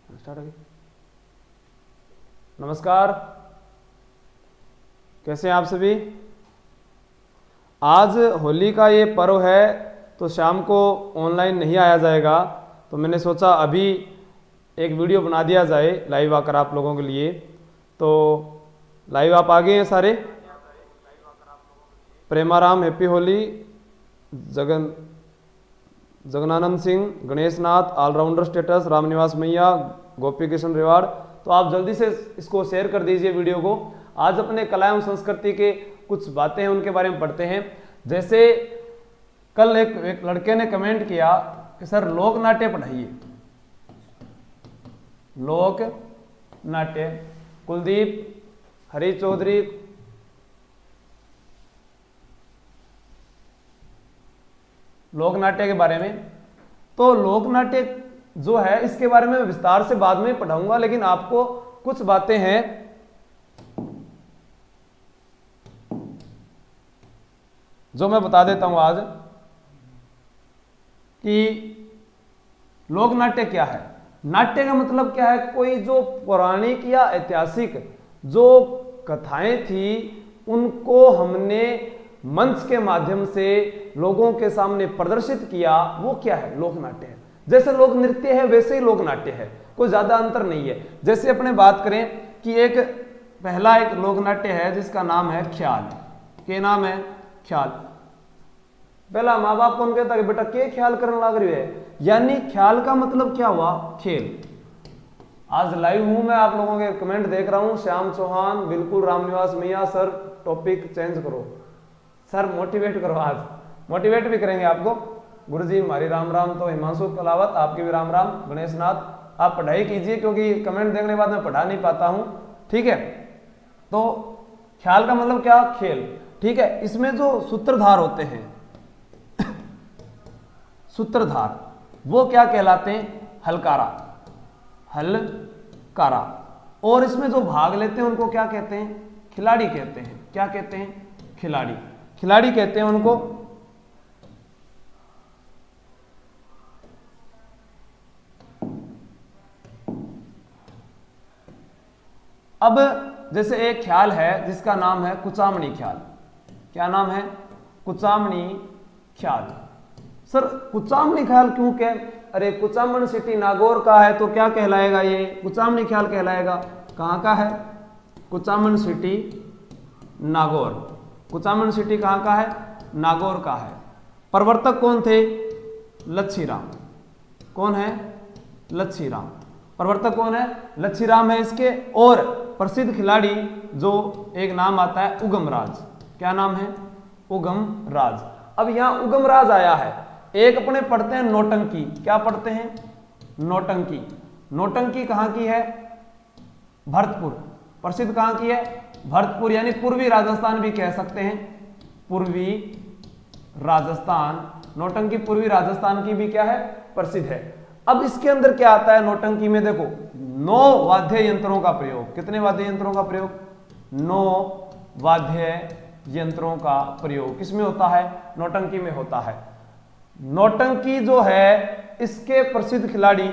Start हो गई। नमस्कार, कैसे हैं आप सभी। आज होली का ये पर्व है तो शाम को ऑनलाइन नहीं आया जाएगा, तो मैंने सोचा अभी एक वीडियो बना दिया जाए लाइव आकर आप लोगों के लिए। तो लाइव आप आ गए हैं सारे। प्रेमाराम हैप्पी होली, जगनानंद सिंह, गणेश नाथ, ऑलराउंडर स्टेटस, रामनिवास मैया, गोपी कृष्ण रेवाड़। तो आप जल्दी से इसको शेयर कर दीजिए वीडियो को। आज अपने कला एवं संस्कृति के कुछ बातें हैं उनके बारे में पढ़ते हैं। जैसे कल एक लड़के ने कमेंट किया कि सर लोक नाट्य पढ़ाइए। लोक नाट्य, कुलदीप, हरी चौधरी, लोक नाट्य के बारे में। तो लोक नाट्य जो है इसके बारे में विस्तार से बाद में पढ़ाऊंगा, लेकिन आपको कुछ बातें हैं जो मैं बता देता हूं आज कि लोक नाट्य क्या है। नाट्य का मतलब क्या है, कोई जो पौराणिक या ऐतिहासिक जो कथाएं थी उनको हमने मंच के माध्यम से लोगों के सामने प्रदर्शित किया, वो क्या है, लोक नाट्य है। जैसे लोक नृत्य है वैसे ही लोक नाट्य है, कोई ज्यादा अंतर नहीं है। जैसे अपने बात करें कि एक पहला एक लोक नाट्य है जिसका नाम है ख्याल। क्या नाम है? ख्याल। पहला माँ बाप कौन कहता कि बेटा क्या ख्याल करने लग रही है, यानी ख्याल का मतलब क्या हुआ, खेल। आज लाइव हूं मैं, आप लोगों के कमेंट देख रहा हूं। श्याम चौहान, बिल्कुल, रामनिवास मैया, सर टॉपिक चेंज करो, सर मोटिवेट करो। आज मोटिवेट भी करेंगे आपको। गुरुजी हमारी राम राम। तो हिमांशु कलावत आपकी भी राम राम। गणेश नाथ आप पढ़ाई कीजिए क्योंकि कमेंट देखने के बाद मैं पढ़ा नहीं पाता हूं, ठीक है। तो ख्याल का मतलब क्या, खेल, ठीक है। इसमें जो सूत्रधार होते हैं सूत्रधार, वो क्या कहलाते हैं, हलकारा, हलकारा। और इसमें जो भाग लेते हैं उनको क्या कहते हैं, खिलाड़ी कहते हैं। क्या कहते हैं, खिलाड़ी, खिलाड़ी कहते हैं उनको। अब जैसे एक ख्याल है जिसका नाम है कुचामणी ख्याल। क्या नाम है, कुचामणी ख्याल। सर कुचामणी ख्याल क्यों कह, अरे कुचामन सिटी नागौर का है तो क्या कहलाएगा, ये कुचामणी ख्याल कहलाएगा। कहां का है, कुचामन सिटी नागौर। कुचामन सिटी कहां का है, नागौर का है। प्रवर्तक कौन थे, लच्छीराम। कौन है, लच्छीराम। प्रवर्तक कौन है, लच्छीराम है इसके। और प्रसिद्ध खिलाड़ी जो एक नाम आता है उगमराज। क्या नाम है, उगमराज। अब यहां उगमराज आया है। एक अपने पढ़ते हैं नौटंकी। क्या पढ़ते हैं, नौटंकी। नौटंकी कहां की है, भरतपुर। प्रसिद्ध कहां की है, भरतपुर, यानी पूर्वी राजस्थान भी कह सकते हैं, पूर्वी राजस्थान। नौटंकी पूर्वी राजस्थान की भी क्या है, प्रसिद्ध है। अब इसके अंदर क्या आता है, नौटंकी में देखो 9 वाद्य यंत्रों का प्रयोग। कितने वाद्य यंत्रों का प्रयोग, 9 वाद्य यंत्रों का प्रयोग किसमें होता है, नौटंकी में होता है। नौटंकी जो है इसके प्रसिद्ध खिलाड़ी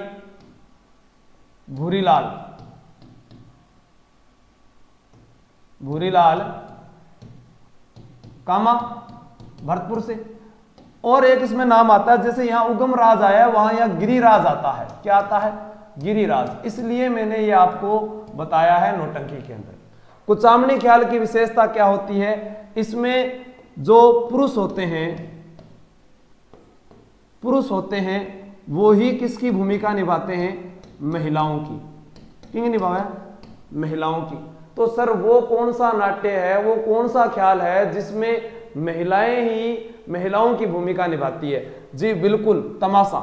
भूरीलाल, भूरीलाल कामा, भरतपुर से। और एक इसमें नाम आता है, जैसे यहां उगम राज आया है वहां यहां गिरिराज आता है। क्या आता है, गिरिराज। इसलिए मैंने ये आपको बताया है नौटंकी के अंदर। कुचामणी ख्याल की विशेषता क्या होती है, इसमें जो पुरुष होते हैं, पुरुष होते हैं वो ही किसकी भूमिका निभाते हैं, महिलाओं की। किसकी निभावे, महिलाओं की। तो सर वो कौन सा नाट्य है, वो कौन सा ख्याल है जिसमें महिलाएं ही महिलाओं की भूमिका निभाती है, जी बिल्कुल, तमाशा,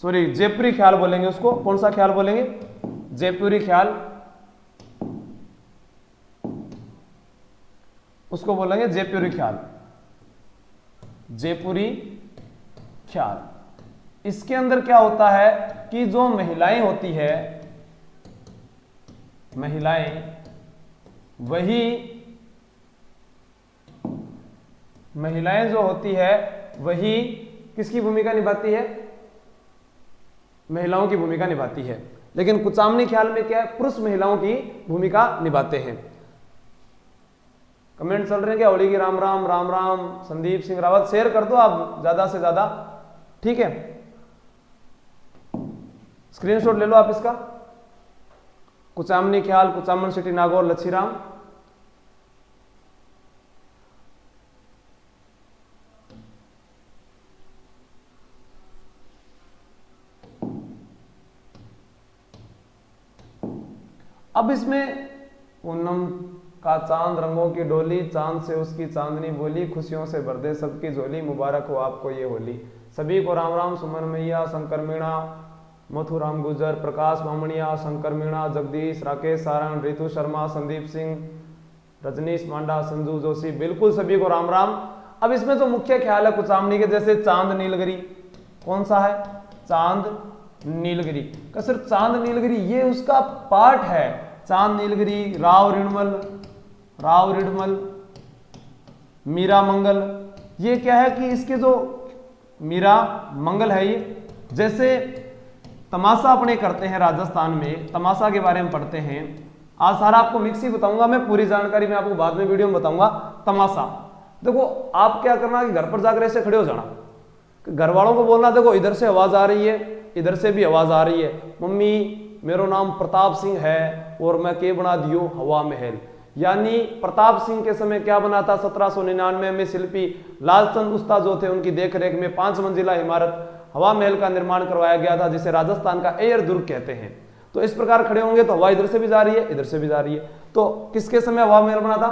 सॉरी जयपुरी ख्याल बोलेंगे उसको। कौन सा ख्याल बोलेंगे, जयपुरी ख्याल, उसको बोलेंगे जयपुरी ख्याल, जयपुरी ख्याल। इसके अंदर क्या होता है कि जो महिलाएं होती है, महिलाएं, वही महिलाएं जो होती है वही किसकी भूमिका निभाती है, महिलाओं की भूमिका निभाती है, लेकिन कुचामनी ख्याल में क्या है, पुरुष महिलाओं की भूमिका निभाते हैं। कमेंट चल रहे हैं क्या? होली की राम राम राम राम। संदीप सिंह रावत शेयर कर दो आप ज्यादा से ज्यादा, ठीक है। स्क्रीनशॉट ले लो आप इसका। कुचामनी ख्याल, कुचामन सिटी नागौर, लच्छीराम। अब इसमें पूनम का चांद रंगों की डोली, चांद से उसकी चांदनी बोली, खुशियों से भर दे सबकी झोली, मुबारक हो आपको ये होली। सभी को राम राम। सुमन मैया, शंकर मीणा, मथुराम गुजर, प्रकाश बामणिया, शंकर मीणा, जगदीश, राकेश सारण, रितु शर्मा, संदीप सिंह, रजनीश मांडा, संजू जोशी, बिल्कुल सभी को राम राम। अब इसमें जो मुख्य ख्याल है कुचामनी के, जैसे चांद नीलगिरी, कौन सा है? चांद नीलगिरी का सिर्फ चांद नीलगिरी ये उसका पार्ट है। चांद नीलगिरी, राव रिडमल, मीरा मंगल, ये क्या है कि इसके जो मीरा मंगल है, ये जैसे तमाशा अपने करते हैं राजस्थान में, तमाशा के बारे में पढ़ते हैं। आज सारा आपको मिक्स ही बताऊंगा मैं, पूरी जानकारी मैं आपको बाद में वीडियो में बताऊंगा। तमाशा देखो, आप क्या करना कि घर पर जाकर ऐसे खड़े हो जाना, घर वालों को बोलना देखो इधर से आवाज आ रही है, इधर से भी आवाज आ रही है, मम्मी मेरा नाम प्रताप सिंह है और मैं के बना दियो हवा महल। यानी प्रताप सिंह के समय क्या बना था? 1799 में शिल्पी लालचंद उस्ता जो थे उनकी देखरेख में 5 मंजिला इमारत हवा महल का निर्माण करवाया गया था, जिसे राजस्थान का एयर दुर्ग कहते हैं। तो इस प्रकार खड़े होंगे तो हवा इधर से भी जा रही है, इधर से भी जा रही है। तो किसके समय हवा महल बना था?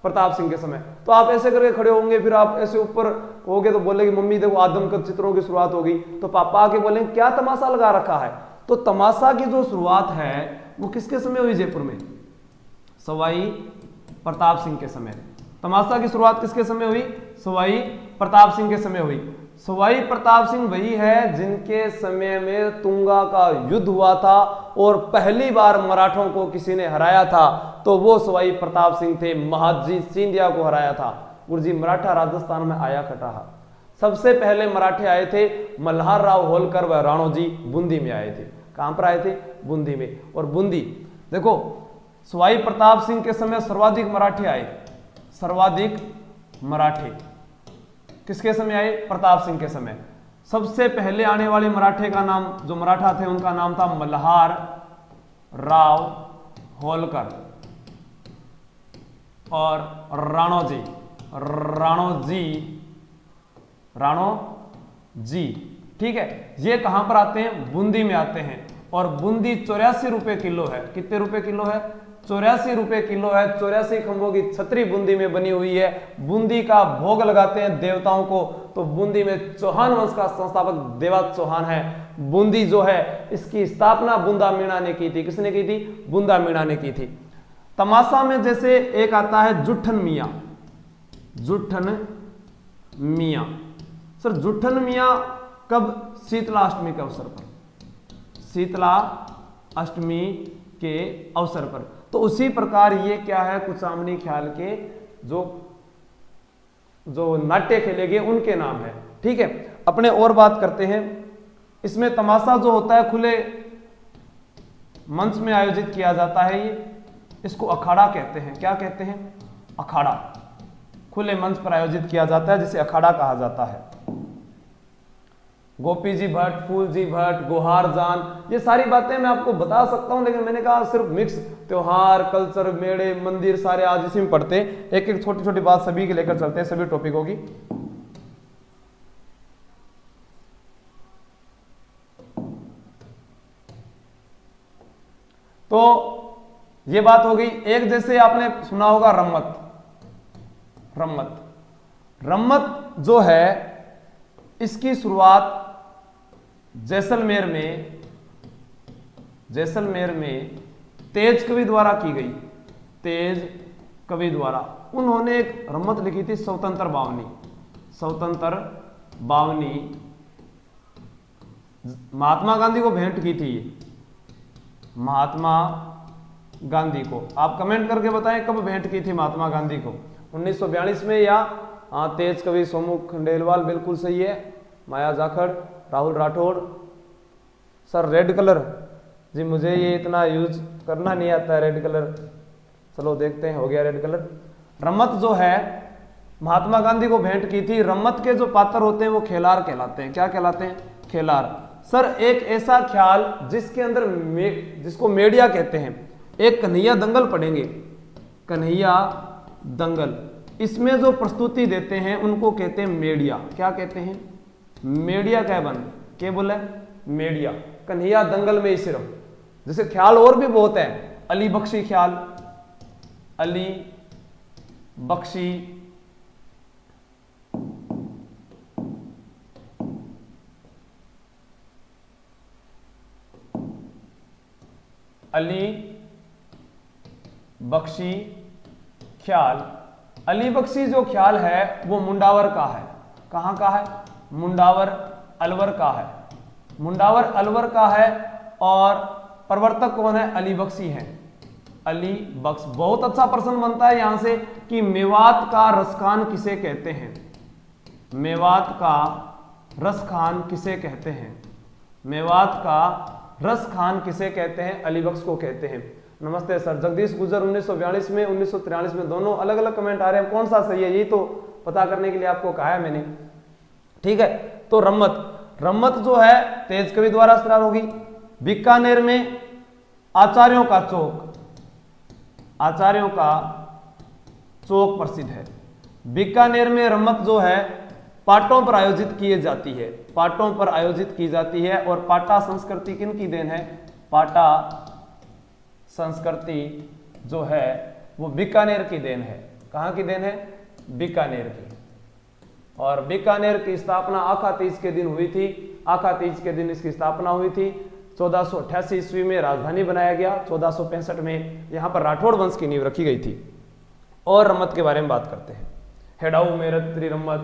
प्रताप सिंह के समय। तो आप ऐसे करके खड़े होंगे, फिर आप ऐसे ऊपर होगे तो बोलेगी मम्मी देखो आदमकद चित्रों की शुरुआत होगी, तो पापा आके बोलेंगे क्या तमाशा लगा रखा है? तो तमाशा की जो शुरुआत है वो किसके समय हुई? जयपुर में सवाई प्रताप सिंह के समय। तमाशा की शुरुआत किसके समय हुई? सवाई प्रताप सिंह के समय हुई। सवाई प्रताप सिंह वही है जिनके समय में तुंगा का युद्ध हुआ था और पहली बार मराठों को किसी ने हराया था, तो वो सवाई प्रताप सिंह थे। महादजी सिंधिया को हराया था। गुरुजी मराठा राजस्थान में आया खटा। सबसे पहले मराठे आए थे मल्हार राव होलकर व राणोजी बूंदी में आए थे। कहां पर आए थे? बूंदी में। और बूंदी देखो, सवाई प्रताप सिंह के समय सर्वाधिक मराठे आए। सर्वाधिक मराठे किसके समय आए? प्रताप सिंह के समय। सबसे पहले आने वाले मराठे का नाम, जो मराठा थे उनका नाम था मल्हार राव होलकर और राणोजी, ठीक है। ये कहां पर आते हैं? बूंदी में आते हैं। और बूंदी 84 रुपए किलो है। कितने रुपए किलो है? 84 रुपए किलो है। 84 खंभों की छतरी बूंदी में बनी हुई है। बूंदी का भोग लगाते हैं देवताओं को। तो बूंदी में चौहान वंश का संस्थापक देवात चौहान है। बूंदी जो है इसकी स्थापना बूंदा मीणा ने की थी। किसने की थी? बूंदा मीणा ने की थी। तमाशा में जैसे एक आता है जुट्ठन मियां। जुट्ठन मियां सर, जुट्ठन मियां कब? शीतला अष्टमी के अवसर पर। शीतला अष्टमी के अवसर पर। तो उसी प्रकार ये क्या है? कुचामनी ख्याल के जो नाट्य खेले गए उनके नाम है, ठीक है। अपने और बात करते हैं। इसमें तमाशा जो होता है खुले मंच में आयोजित किया जाता है। ये इसको अखाड़ा कहते हैं। क्या कहते हैं? अखाड़ा। खुले मंच पर आयोजित किया जाता है जिसे अखाड़ा कहा जाता है। गोपी जी भट्ट, फूल जी भट्ट, गोहार जान, ये सारी बातें मैं आपको बता सकता हूं, लेकिन मैंने कहा सिर्फ मिक्स त्योहार, कल्चर, मेले, मंदिर सारे आज इसी में पढ़ते हैं। एक एक छोटी छोटी बात सभी के लेकर चलते हैं, सभी टॉपिकों की। तो ये बात हो गई। एक जैसे आपने सुना होगा रम्मत। रम्मत जो है इसकी शुरुआत जैसलमेर में तेज कवि द्वारा की गई। तेज कवि द्वारा उन्होंने एक रम्मत लिखी थी, स्वतंत्र बावनी। महात्मा गांधी को भेंट की थी। महात्मा गांधी को आप कमेंट करके बताएं कब भेंट की थी महात्मा गांधी को? 1942 में या? हाँ, तेज कवि सोमू खंडेलवाल बिल्कुल सही है। Maya Jakhar, Rahul Rathore, sir red colour, जी मुझे ये इतना यूज करना नहीं आता है रेड कलर, चलो देखते हैं, हो गया रेड कलर। रम्मत जो है महात्मा गांधी को भेंट की थी। रम्मत के जो पात्र होते हैं वो खेलार कहलाते हैं। क्या कहलाते हैं? खेलार। सर एक ऐसा ख्याल जिसके अंदर जिसको मेडिया कहते हैं, एक कन्हैया दंगल पढ़ेंगे, कन्हैया दंगल, इसमें जो प्रस्तुति देते हैं उनको कहते हैं मेडिया। क्या कहते हैं? मेडिया क्या बन के बोले मेडिया। कन्हैया दंगल में ही सिर्फ, जैसे ख्याल और भी बहुत है, अली बख्शी ख्याल, अली बख्शी, अली बख्शी ख्याल। अली बख्शी जो ख्याल है वो मुंडावर का है। कहां का है? मुंडावर अलवर का है। मुंडावर अलवर का है और प्रवर्तक कौन है? अली बख्शी है। अली बख्श। बहुत अच्छा प्रश्न बनता है यहां से कि मेवात का रसखान किसे कहते हैं? मेवात का रसखान किसे कहते हैं? मेवात का रसखान किसे कहते हैं? अली बख्श को कहते हैं। नमस्ते सर। जगदीश गुजर 1942 में 1943 में, दोनों अलग अलग कमेंट आ रहे हैं, कौन सा सही है यही तो पता करने के लिए आपको कहा है मैंने। ठीक है, तो रम्मत जो है तेज कवि द्वारा स्त्रार होगी। बीकानेर में आचार्यों का चौक, आचार्यों का चौक प्रसिद्ध है। बीकानेर में रम्मत जो है पाटों पर आयोजित की जाती है, पाटों पर आयोजित की जाती है। और पाटा संस्कृति किन की देन है? पाटा संस्कृति जो है वो बीकानेर की देन है। कहां की देन है? बीकानेर की। और बीकानेर की स्थापना आखा तीज के दिन हुई थी। आखा तीज के दिन इसकी स्थापना हुई थी। 1488 ईस्वी में राजधानी बनाया गया। 1465 में यहां पर राठौड़ वंश की नींव रखी गई थी। और रम्मत के बारे में बात करते हैं। हेडाऊ मेरत्री रम्मत,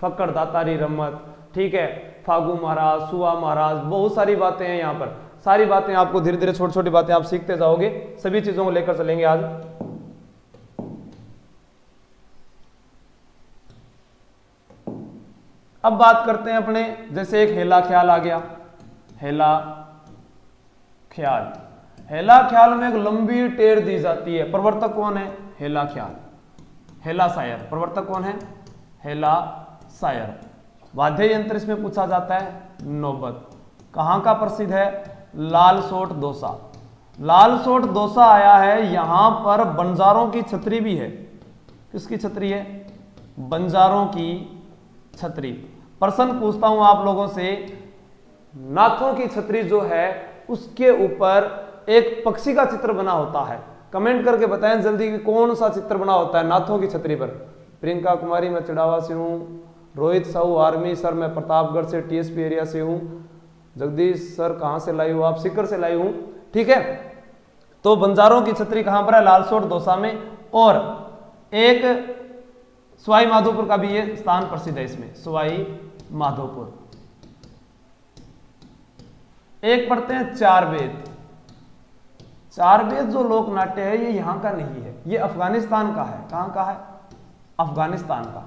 फक्कड़ दातारी रम्मत, ठीक है, फागू महाराज, सुआ महाराज, बहुत सारी बातें हैं यहाँ पर। सारी बातें आपको धीरे धीरे छोटी छोटी बातें आप सीखते जाओगे। सभी चीजों को लेकर चलेंगे आज। अब बात करते हैं अपने, जैसे एक हेला ख्याल आ गया। हेला ख्याल, हेला ख्याल में एक लंबी टेर दी जाती है। प्रवर्तक कौन है? हेला ख्याल, हेला शायर। प्रवर्तक कौन है? हेला शायर। वाद्य यंत्र इसमें पूछा जाता है नौबत। कहां का प्रसिद्ध है? लालसोट दोसा। लालसोट दोसा आया है। यहां पर बंजारों की छतरी भी है। किसकी छतरी है? बंजारों की छतरी। प्रश्न पूछता हूं आप लोगों से, नाथों की छतरी जो है उसके ऊपर एक पक्षी का चित्र बना होता है। कमेंट करके बताएं जल्दी कि कौन सा चित्र बना होता है नाथों की छतरी पर। प्रियंका कुमारी, मैं चिड़ावा से हूं। रोहित साहू आर्मी, सर मैं प्रतापगढ़ से टीएसपी एरिया से हूं। जगदीश सर कहां से लाई हूं? आप सीकर से लाई हूं। ठीक है, तो बंजारों की छतरी कहां पर है? लालसोट दोसा में। और एक सवाई माधोपुर का भी ये स्थान प्रसिद्ध है इसमें, सवाई माधोपुर। एक पढ़ते हैं चार वेद। चार वेद जो लोक नाट्य है ये यहां का नहीं है, ये अफगानिस्तान का है। कहां का है? अफगानिस्तान का।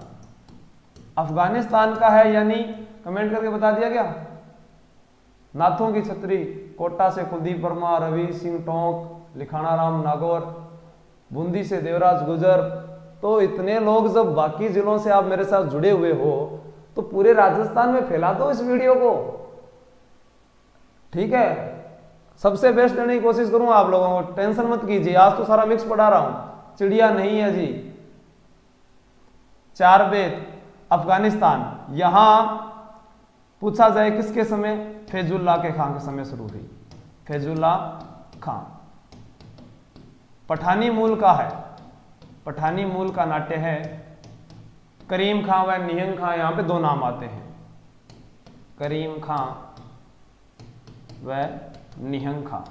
अफगानिस्तान का है, यानी कमेंट करके बता दिया गया। नाथों की छतरी, कोटा से कुलदीप वर्मा, रवि सिंह टोंक, लिखाना राम नागौर, बूंदी से देवराज गुजर। तो इतने लोग जब बाकी जिलों से आप मेरे साथ जुड़े हुए हो तो पूरे राजस्थान में फैला दो इस वीडियो को। ठीक है, सबसे बेस्ट देने की कोशिश करूंगा आप लोगों को, टेंशन मत कीजिए। आज तो सारा मिक्स पढ़ा रहा हूं, चिड़िया नहीं है जी। चार वेद अफगानिस्तान, यहां पूछा जाए किसके समय? फैजुल्लाह के खां के समय शुरू हुई। फैजुल्लाह खां पठानी मूल का है, पठानी मूल का नाट्य है। करीम खां व निहंग खां, यहां पे दो नाम आते हैं, करीम खां व निहंग खां।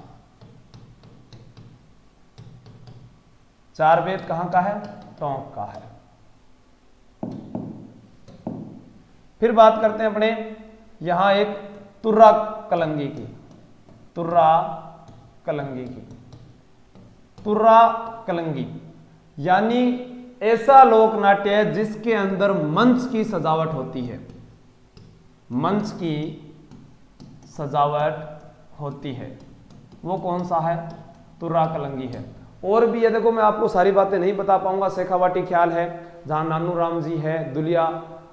चार वेद कहां का है? टोंक का है। फिर बात करते हैं अपने यहां एक तुर्रा कलंगी की, तुर्रा कलंगी की। तुर्रा कलंगी यानी ऐसा लोक नाट्य है जिसके अंदर मंच की सजावट होती है, मंच की सजावट होती है, वो कौन सा है? तुर्रा कलंगी है। और भी ये देखो, मैं आपको सारी बातें नहीं बता पाऊंगा। शेखावाटी ख्याल है जहाँ नानू राम जी है, दुलिया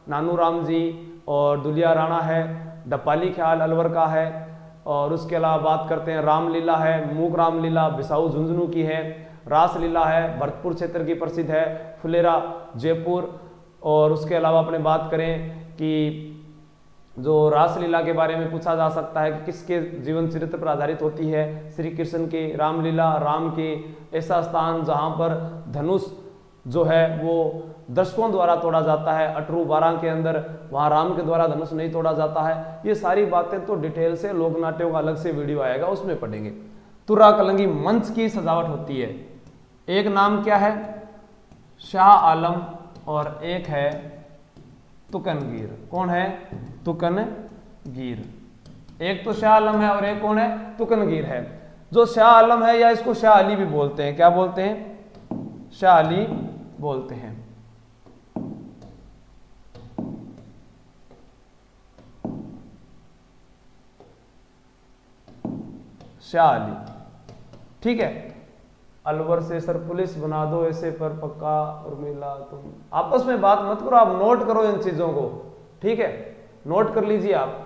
नानू राम जी और दुलिया राणा है। डपाली ख्याल अलवर का है। और उसके अलावा बात करते हैं रामलीला है, मूक रामलीला बिसाऊ झुंझुनू की है। रासलीला है, भरतपुर क्षेत्र की प्रसिद्ध है, फुलेरा जयपुर। और उसके अलावा अपने बात करें कि जो रासलीला के बारे में पूछा जा सकता है कि किसके जीवन चरित्र पर आधारित होती है? श्री कृष्ण की रामलीला, राम की ऐसा स्थान जहाँ पर धनुष जो है वो दर्शकों द्वारा तोड़ा जाता है, अटरू 12 के अंदर, वहाँ राम के द्वारा धनुष नहीं तोड़ा जाता है। ये सारी बातें तो डिटेल से लोक नाट्यों का अलग से वीडियो आएगा, उसमें पढ़ेंगे। तुर्रा कलंगी मंच की सजावट होती है। एक नाम क्या है? शाह आलम और एक है तुकनगीर। कौन है? तुकनगीर। एक तो शाह आलम है और एक कौन है? तुकनगीर है। जो शाह आलम है, या इसको शाह अली भी बोलते हैं, क्या बोलते हैं? शाह अली बोलते हैं। शाह अली, ठीक है। अलवर से सर पुलिस बना दो ऐसे पर पक्का और मिला। तुम आपस में बात मत करो, आप नोट करो इन चीजों को, ठीक है, नोट कर लीजिए आप।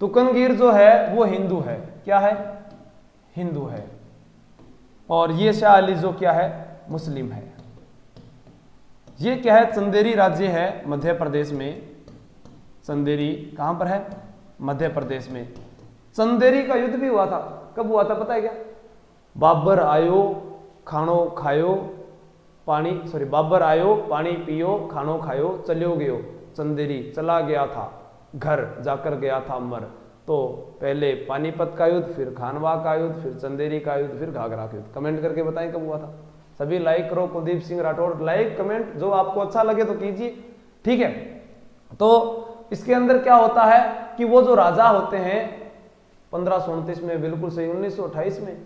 तुकनगीर जो है वो हिंदू है। क्या है? हिंदू है। और ये शाह अली जो क्या है? मुस्लिम है। ये क्या है? चंदेरी राज्य है मध्य प्रदेश में। चंदेरी कहां पर है? मध्य प्रदेश में। चंदेरी का युद्ध भी हुआ था। कब हुआ था पता है क्या? बाबर आयो खानो खायो पानी, सॉरी, बाबर आयो पानी पियो खानो खायो चलो गयो। चंदेरी चला गया था, घर जाकर गया था मर। तो पहले पानीपत का युद्ध, फिर खानवा का युद्ध, फिर चंदेरी का युद्ध, फिर घाघरा का युद्ध। कमेंट करके बताएं कब हुआ था। सभी लाइक करो। कुलदीप सिंह राठौर लाइक कमेंट, जो आपको अच्छा लगे तो कीजिए, ठीक है। तो इसके अंदर क्या होता है कि वो जो राजा होते हैं 1529 में, बिल्कुल सही, 1928 में,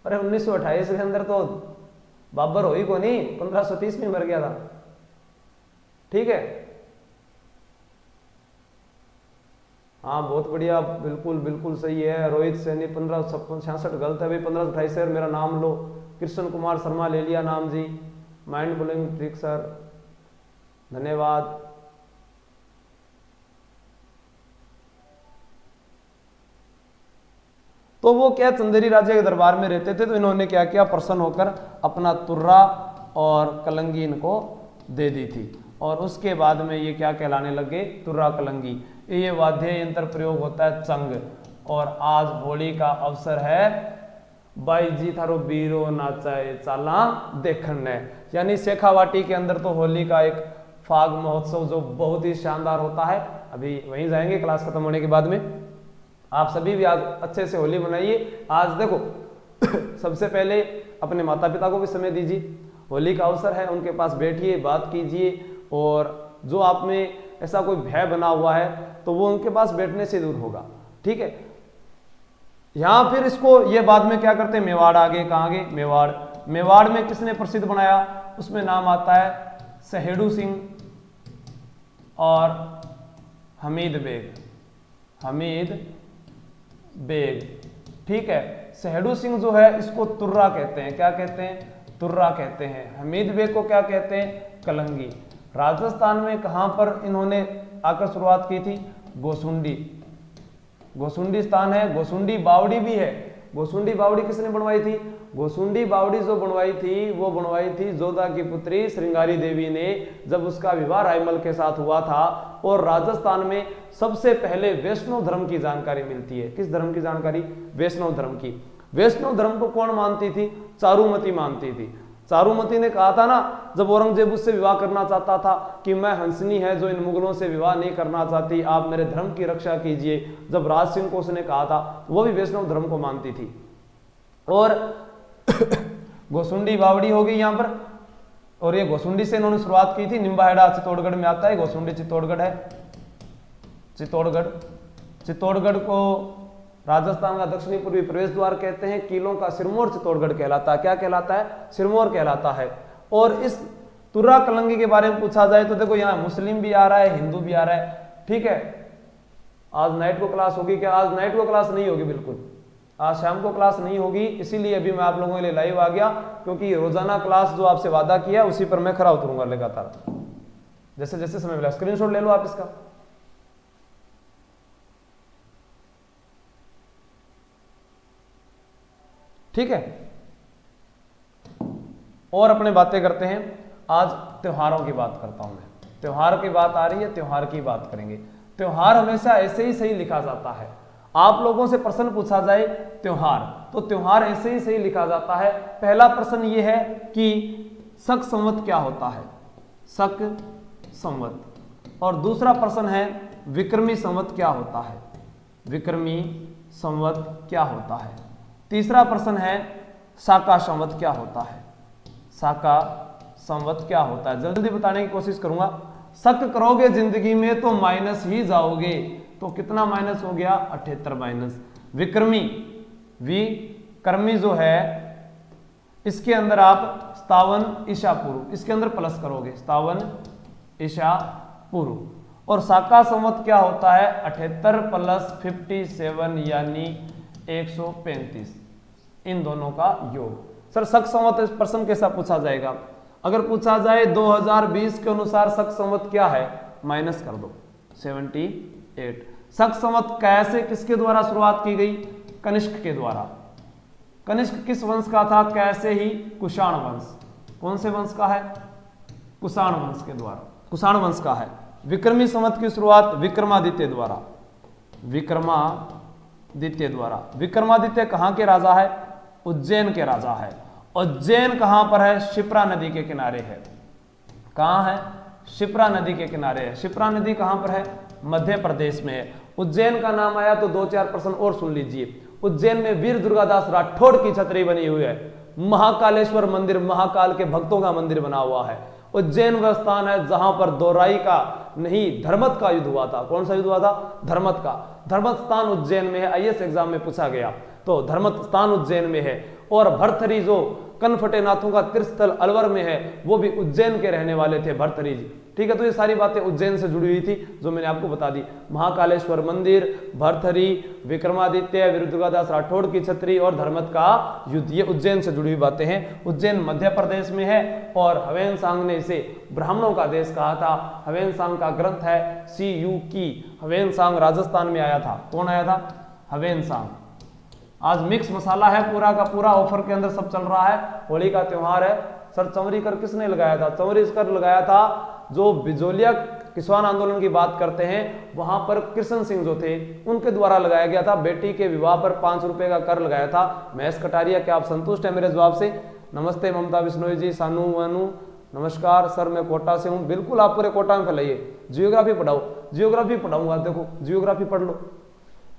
अरे 1928 के अंदर तो बाबर हो ही को नहीं, 1530 में मर गया था, ठीक है। हाँ बहुत बढ़िया, बिल्कुल बिल्कुल सही है। रोहित सैनी 1566 गलत है भाई, 1528 है। मेरा नाम लो, कृष्ण कुमार शर्मा ले लिया नाम जी। माइंड ब्लोइंग ट्रिक सर, धन्यवाद। तो वो क्या चंदेरी राजा के दरबार में रहते थे, तो इन्होंने क्या किया, प्रसन्न होकर अपना तुर्रा और कलंगी इनको दे दी थी। और उसके बाद में ये क्या कहलाने लगे? तुर्रा कलंगी। ये वाद्य यंत्र प्रयोग होता है चंग। और आज होली का अवसर है, बाई जी थारो बीरो नाचाए चाला देखने, यानी शेखावाटी के अंदर तो होली का एक फाग महोत्सव जो बहुत ही शानदार होता है। अभी वहीं जाएंगे क्लास खत्म होने के बाद में। आप सभी भी आज अच्छे से होली मनाइए। आज देखो सबसे पहले अपने माता पिता को भी समय दीजिए, होली का अवसर है, उनके पास बैठिए, बात कीजिए। और जो आप में ऐसा कोई भय बना हुआ है तो वो उनके पास बैठने से दूर होगा, ठीक है। यहां फिर इसको ये बाद में क्या करते हैं, मेवाड़ आगे, कहाँ आगे? मेवाड़। मेवाड़ में किसने प्रसिद्ध बनाया? उसमें नाम आता है सहेड़ू सिंह और हमीद बेग। हमीद बेग, ठीक है। सहेड़ू सिंह जो है इसको तुर्रा कहते हैं। क्या कहते हैं? तुर्रा कहते हैं। हमीद बेग को क्या कहते हैं? कलंगी। राजस्थान में कहां पर इन्होंने आकर शुरुआत की थी? गोसुंडी। गोसुंडी स्थान है। गोसुंडी बावड़ी भी है। गोसुंडी बावड़ी किसने बनवाई थी? गोसुंडी बावड़ी जो बनवाई थी वो बनवाई थी जोधा की पुत्री श्रृंगारी देवी ने, जब उसका विवाह रायमल के साथ हुआ था। और राजस्थान में सबसे पहले वैष्णव धर्म की जानकारी मिलती है। किस धर्म की जानकारी? वैष्णव धर्म की। वैष्णव धर्म को कौन मानती थी? चारुमती मानती थी। चारुमती ने कहा था ना, जब औरंगजेब उससे विवाह करना चाहता था कि मैं हंसनी है जो इन मुगलों से विवाह नहीं करना चाहती, आप मेरे धर्म की रक्षा कीजिए। जब राज सिंह को उसने कहा था, वो भी वैष्णव धर्म को मानती थी। और गोसुंडी बावड़ी हो गई यहाँ पर। और ये गोसुंडी से इन्होंने शुरुआत की थी। निम्बाहेड़ा चित्तौड़गढ़ में आता है, गोसुंडी चित्तौड़गढ़ है। चित्तौड़गढ़, चित्तौड़गढ़ को राजस्थान का दक्षिणी पूर्वी प्रवेश द्वार कहते हैं। किलों का सिरमौर चित्तौड़गढ़ कहलाता है। क्या कहलाता है? सिरमौर कहलाता है। और इस तुर्रा कलंगी के बारे में पूछा जाए तो देखो यहाँ मुस्लिम भी आ रहा है, हिंदू भी आ रहा है, ठीक है। आज नाइट को क्लास होगी क्या? आज नाइट को क्लास नहीं होगी, बिल्कुल आज शाम को क्लास नहीं होगी। इसीलिए अभी मैं आप लोगों के लिए लाइव आ गया, क्योंकि रोजाना क्लास जो आपसे वादा किया उसी पर मैं खरा उतरूंगा लगातार, जैसे जैसे समय मिला। स्क्रीनशॉट ले लो आप इसका। ठीक है, और अपने बातें करते हैं। आज त्योहारों की बात करता हूं मैं। त्योहार की बात आ रही है, त्योहार की बात करेंगे। त्योहार हमेशा ऐसे ही सही लिखा जाता है। आप लोगों से प्रश्न पूछा जाए त्योहार, तो त्योहार ऐसे ही सही लिखा जाता है। पहला प्रश्न यह है कि शक संवत क्या होता है? शक संवत। और दूसरा प्रश्न है विक्रमी संवत क्या होता है? विक्रमी संवत क्या होता है? तीसरा प्रश्न है शाका संवत क्या होता है? शाका संवत क्या होता है? जल्दी बताने की कोशिश करूंगा। शक करोगे जिंदगी में तो माइनस ही जाओगे। तो कितना माइनस हो गया? 78 माइनस। विक्रमी, विक्रमी जो है इसके अंदर आप 57 ईसा पूर्व, इसके अंदर प्लस करोगे 57 ईसा पूर्व। और शाका संवत क्या होता है? 78 प्लस 57 यानी 135, इन दोनों का योग। सर शक संवत प्रश्न कैसा पूछा जाएगा? अगर पूछा जाए 2020 के अनुसार शक संवत क्या है, माइनस कर दो 78। शक संवत कैसे, किसके द्वारा शुरुआत की गई? कनिष्क के द्वारा। कनिष्क किस वंश का था? कैसे ही कुषाण वंश। कौन से वंश का है? कुषाण वंश के द्वारा, कुषाण वंश का है। विक्रमी संवत की शुरुआत विक्रमादित्य द्वारा, विक्रमादित्य द्वारा। विक्रमादित्य कहां के राजा है? उज्जैन के राजा है। उज्जैन कहां पर है? शिप्रा नदी के किनारे है। कहां है? शिप्रा नदी के किनारे है। शिप्रा नदी कहां पर है? मध्य प्रदेश में है। उज्जैन का नाम आया तो 2-4 प्रश्न और सुन लीजिए। उज्जैन में वीर दुर्गादास राठौड़ की छतरी बनी हुई है। महाकालेश्वर मंदिर, महाकाल के भक्तों का मंदिर बना हुआ है। उज्जैन वह स्थान है जहां पर दोराई का नहीं धर्मत का युद्ध हुआ था। कौन सा युद्ध हुआ था? धर्मत का। धर्मत स्थान उज्जैन में है। आईएएस एग्जाम में पूछा गया, तो धर्मत स्थान उज्जैन में है। और भर्तहरि जो कनफटे नाथों का तीर्थस्थल अलवर में है, वो भी उज्जैन के रहने वाले थे भर्तहरि जी। ठीक है, तो ये सारी बातें उज्जैन से जुड़ी हुई थी जो मैंने आपको बता दी। महाकालेश्वर मंदिर, भर्तहरि, विक्रमादित्य, वीर दुर्गादास राठौड़ की छतरी और धर्मत का युद्ध, ये उज्जैन से जुड़ी हुई बातें हैं। उज्जैन मध्य प्रदेश में है और हवेनसांग ने इसे ब्राह्मणों का देश कहा था। हवेनसांग का ग्रंथ है CU की। हवेनसांग राजस्थान में आया था। कौन आया था? हवेनसांग। आज मिक्स मसाला है पूरा का पूरा, ऑफर के अंदर सब चल रहा है। होली का त्योहार है। सर चौरी कर किसने लगाया था? चौरी कर लगाया था जो बिजोलिया किसान आंदोलन की बात करते हैं, वहां पर कृष्ण सिंह जो थे उनके द्वारा लगाया गया था। बेटी के विवाह पर 5 रुपए का कर लगाया था। महेश कटारिया, क्या आप संतुष्ट हैं मेरे जवाब से? नमस्ते ममता बिश्नोई जी, सानू वानू नमस्कार। सर मैं कोटा से हूँ। बिल्कुल आप पूरे कोटा में फैलाइए। जियोग्राफी पढ़ाओ, जियोग्राफी पढ़ाऊंगा। देखो जियोग्राफी पढ़ लो।